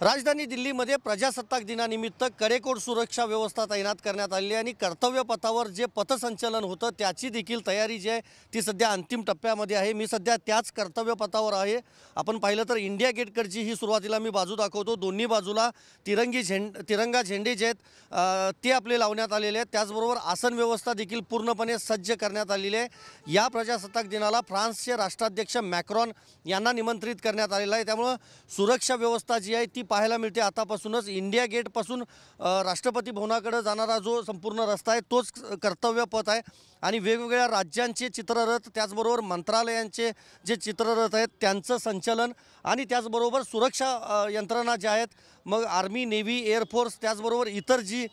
राजधानी दिल्लीमध्ये प्रजासत्ताक दिनानिमित्त कडेकोट सुरक्षा व्यवस्था तैनात करण्यात आली आहे आणि कर्तव्य पथावर जे पथसंचलन होतं त्याची देखील तयारी जी आहे ती सध्या अंतिम टप्प्यामध्ये आहे। मी सध्या त्याच कर्तव्य पथावर आहे। आपण पाहिलं तर इंडिया गेटकडची ही सुरुवातीला मी बाजू दाखवतो। दोन्ही बाजूला तिरंगा झेंडे जे आहेत ते आपले लावण्यात आलेले आहेत। त्याचबरोबर आसन व्यवस्था देखील पूर्णपणे सज्ज करण्यात आलेली आहे। या प्रजासत्ताक दिनाला फ्रान्सचे राष्ट्राध्यक्ष मॅक्रॉन यांना निमंत्रित करण्यात आलेलं आहे। त्यामुळे सुरक्षा व्यवस्था जी आहे ती पाहायला मिळते। आतापासूनच इंडिया गेट पासून राष्ट्रपती भवनाकडे जाणारा जो संपूर्ण रस्ता आहे तोच कर्तव्य पथ आहे आणि वेगवेगळ्या राज्यांचे चित्ररथ त्याचबरोबर मंत्रालयांचे जे चित्ररथ आहेत त्यांचं संचलन आणि त्याचबरोबर सुरक्षा यंत्रणा ज्या आहेत मग आर्मी नेव्ही एअरफोर्स त्याचबरोबर इतर जी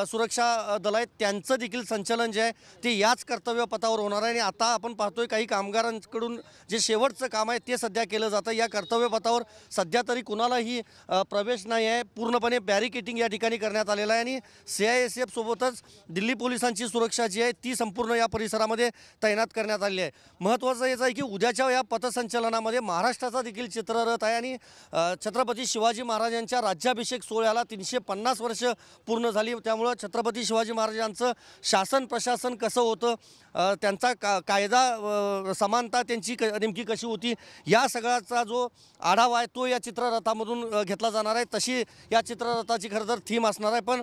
सुरक्षा दल आहेत त्यांचं देखील संचलन जे आहे ते याच कर्तव्य पथावर होणार आहे। आणि आता आपण पाहतोय काही कामगारांकडून जे शेवटचं काम आहे ते सध्या केलं जातं। या कर्तव्य पथावर सध्या तरी कुणालाही प्रवेश नाही आहे। पूर्णपणे बॅरिकेटिंग या ठिकाणी करण्यात आलेलं आहे आणि CISF सोबतच दिल्ली पोलिसांची सुरक्षा जी आहे ती संपूर्ण या परिसरामध्ये तैनात करण्यात आली आहे। महत्त्वाचं हेच आहे की उद्याच्या या पथसंचलनामध्ये महाराष्ट्राचा देखील चित्ररथ आहे आणि छत्रपती शिवाजी महाराजांच्या राज्याभिषेक सोहळ्याला 350 वर्ष पूर्ण झाली। त्यामुळे छत्रपती शिवाजी महाराजांचं शासन प्रशासन कसं होतं त्यांचा कायदा समानता त्यांची नेमकी कशी होती या सगळ्याचा जो आढावा आहे तो या चित्ररथामधून घेतला जाणार आहे। तशी या चित्ररथाची खरं तर थीम असणार आहे पण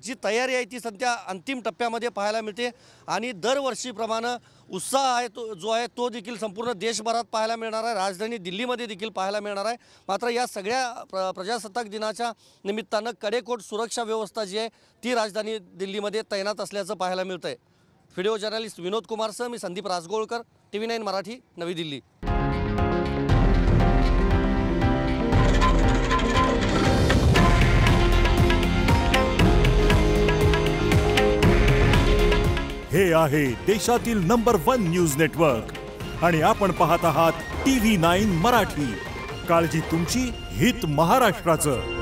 जी तयारी आहे ती सध्या अंतिम टप्प्यामध्ये पाहायला मिळते आणि दरवर्षीप्रमाणे उत्साह आहे जो आहे तो देखील संपूर्ण देशभरात पाहायला मिळणार आहे। राजधानी दिल्लीमध्ये देखील पाहायला मिळणार आहे। मात्र या सगळ्या प्रजासत्ताक दिनाच्या निमित्तानं कडेकोट सुरक्षा व्यवस्था जी आहे ती राजधानी दिल्लीमध्ये तैनात असल्याचं पाहायला मिळतं आहे। व्हिडिओ जर्नलिस्ट विनोद कुमारसह मी संदीप राजगोळकर, TV9 मराठी, नवी दिल्ली। हे आहे देशातील नंबर 1 न्यूज नेटवर्क आणि आपण पाहत आहात TV9 मराठी। काळजी तुमची, हित महाराष्ट्राचं।